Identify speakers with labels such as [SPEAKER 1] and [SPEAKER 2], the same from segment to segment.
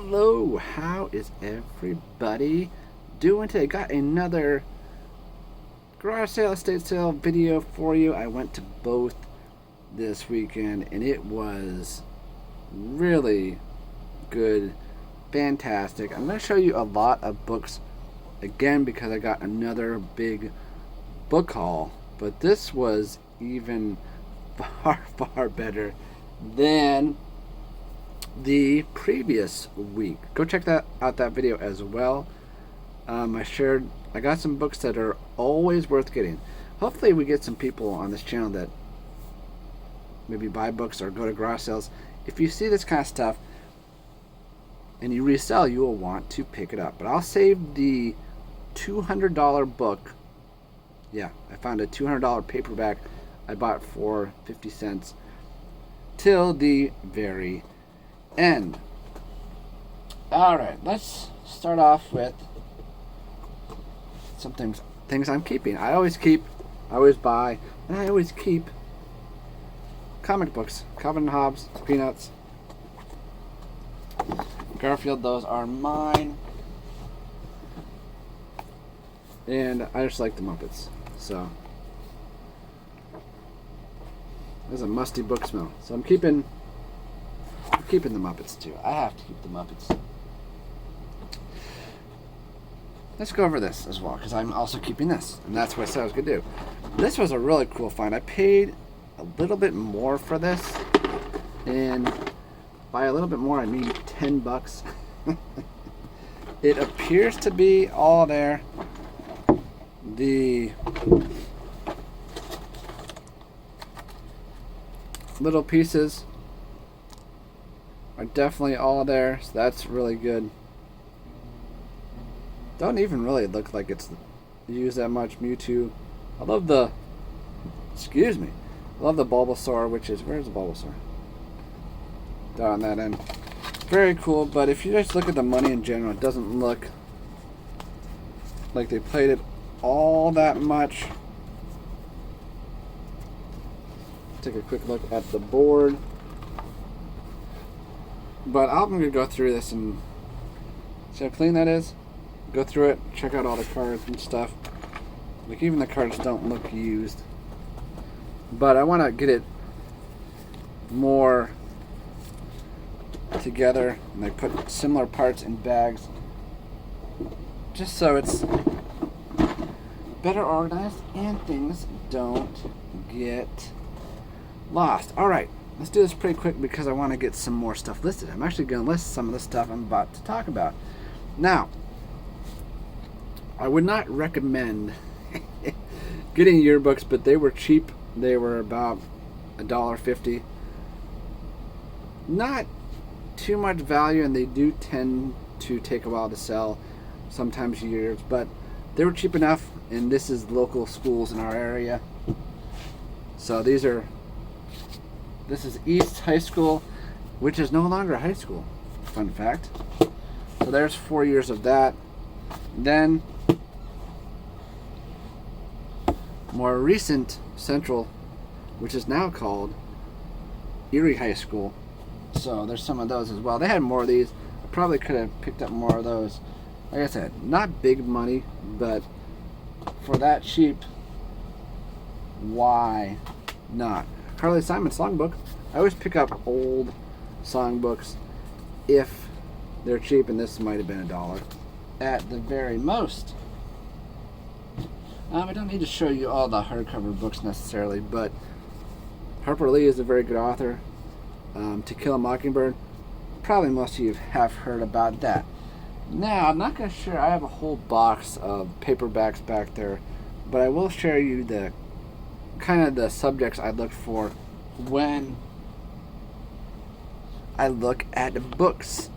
[SPEAKER 1] Hello, how is everybody doing today? Got another garage sale, estate sale video for you. I went to both this weekend and it was really good, fantastic. I'm going to show you a lot of books again because I got another big book haul, but this was even far better than the previous week. Go check out that video as well. I got some books that are always worth getting. Hopefully we get some people on this channel that maybe buy books or go to garage sales. If you see this kind of stuff and you resell, you will want to pick it up. But I'll save the $200 book. Yeah, I found a $200 paperback I bought for 50 cents till the very end. Alright, let's start off with some things I'm keeping. I always buy, and I always keep comic books. Calvin and Hobbes, Peanuts, Garfield, those are mine. And I just like the Muppets. So there's a musty book smell. So I'm keeping the Muppets too. I have to keep the Muppets. Let's go over this as well, because I'm also keeping this, and that's what I said I was going to do. This was a really cool find. I paid a little bit more for this, and by a little bit more I mean $10. It appears to be all there. The little pieces are definitely all there, so that's really good. Don't even really look like it's used that much. Mewtwo. I love the Bulbasaur, which is, where's the Bulbasaur? Down on that end. Very cool, but if you just look at the money in general, it doesn't look like they played it all that much. Take a quick look at the board. But I'm going to go through this and see how clean that is. Go through it, check out all the cards and stuff. Like, even the cards don't look used. But I want to get it more together, and I put similar parts in bags just so it's better organized and things don't get lost. Alright, let's do this pretty quick because I want to get some more stuff listed. I'm actually going to list some of the stuff I'm about to talk about. Now, I would not recommend getting yearbooks, but they were cheap. They were about $1.50. Not too much value, and they do tend to take a while to sell, sometimes years, but they were cheap enough, and this is local schools in our area. So this is East High School, which is no longer a high school. Fun fact. So there's 4 years of that. Then more recent Central, which is now called Erie High School. So there's some of those as well. They had more of these. I probably could have picked up more of those. Like I said, not big money, but for that cheap, why not? Carly Simon songbook. I always pick up old songbooks if they're cheap, and this might have been $1 at the very most. I don't need to show you all the hardcover books necessarily, but Harper Lee is a very good author. To Kill a Mockingbird, probably most of you have heard about that. Now, I'm not going to share, I have a whole box of paperbacks back there, but I will share you the kind of the subjects I look for when I look at books.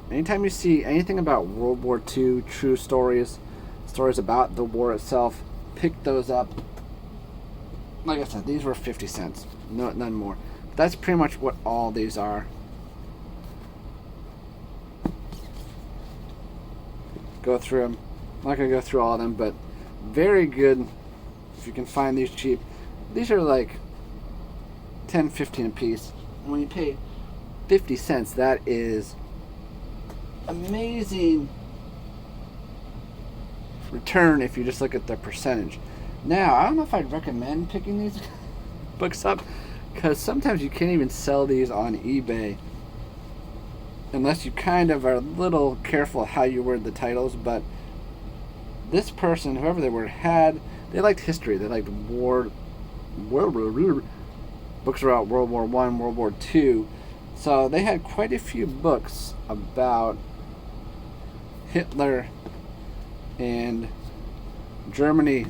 [SPEAKER 1] Anytime you see anything about World War II, true stories about the war itself, pick those up. Like I said, these were 50 cents, none more. That's pretty much what all these are. Go through them. I'm not going to go through all of them, but very good if you can find these cheap. These are like 10, 15 a piece. And when you pay 50 cents, that is amazing return if you just look at the percentage. Now, I don't know if I'd recommend picking these books up, because sometimes you can't even sell these on eBay unless you kind of are a little careful how you word the titles. But this person, whoever they were, they liked history. They liked books about World War I, World War II. So they had quite a few books about Hitler and Germany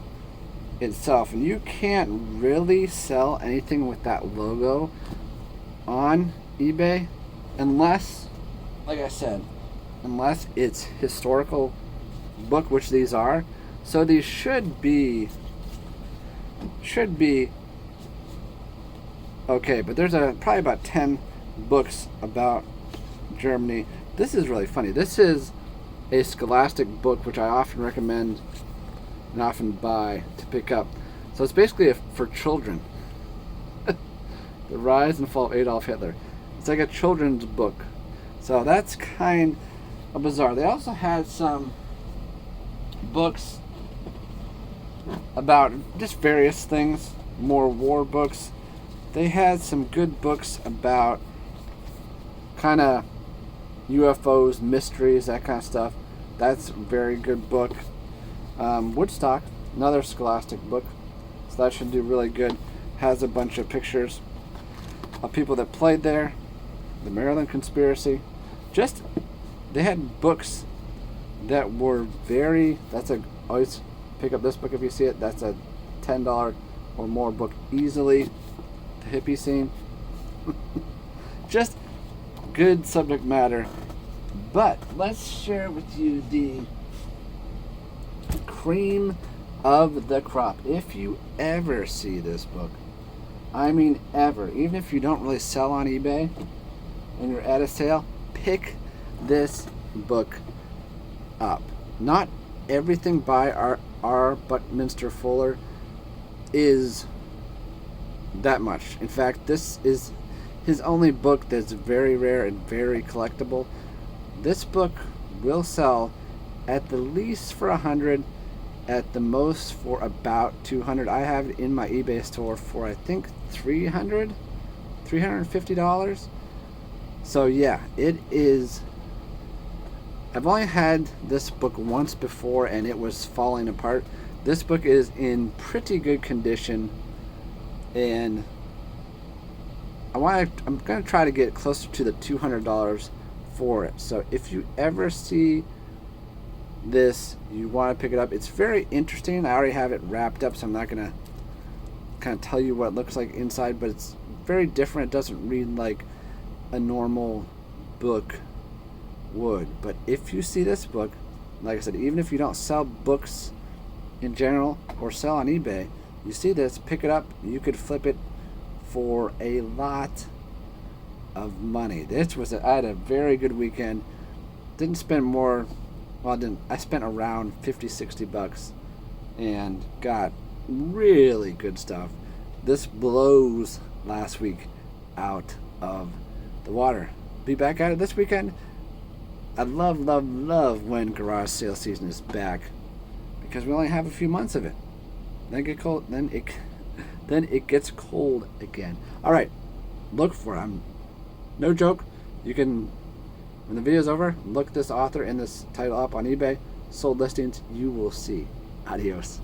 [SPEAKER 1] itself, and you can't really sell anything with that logo on eBay unless, like I said, unless it's historical book, which these are. So these should be okay, but there's probably about 10 books about Germany. This is really funny. This is a scholastic book, which I often recommend and often buy to pick up. So it's basically for children. The Rise and Fall of Adolf Hitler. It's like a children's book. So that's kind of bizarre. They also had some books about just various things, more war books. They had some good books about kind of UFOs, mysteries, that kind of stuff. That's a very good book. Woodstock, another scholastic book, so that should do really good. Has a bunch of pictures of people that played there, the Maryland Conspiracy. They had books that were always pick up this book if you see it. That's a $10 or more book easily. The hippie scene. Just good subject matter. But let's share with you the cream of the crop. If you ever see this book, I mean ever, even if you don't really sell on eBay and you're at a sale, pick this book up. Not everything by R. Buckminster Fuller is that much. In fact, this is his only book that's very rare and very collectible. This book will sell at the least for $100, at the most for about $200. I have it in my eBay store for I think $350. So yeah, it is. I've only had this book once before and it was falling apart. This book is in pretty good condition, and I'm going to try to get closer to the $200 for it. So if you ever see this, you want to pick it up. It's very interesting. I already have it wrapped up, so I'm not going to kind of tell you what it looks like inside, but it's very different. It doesn't read like a normal book would. But if you see this book, like I said, even if you don't sell books in general or sell on eBay, you see this, pick it up. You could flip it for a lot of money. I had a very good weekend. Didn't spend more. I spent around $50-$60 and got really good stuff. This blows last week out of the water. Be back at it this weekend. I love when garage sale season is back, because we only have a few months of it. Then it gets cold. Then it gets cold again. All right, look for it. No joke. You can, when the video's over, look this author and this title up on eBay. Sold listings. You will see. Adios.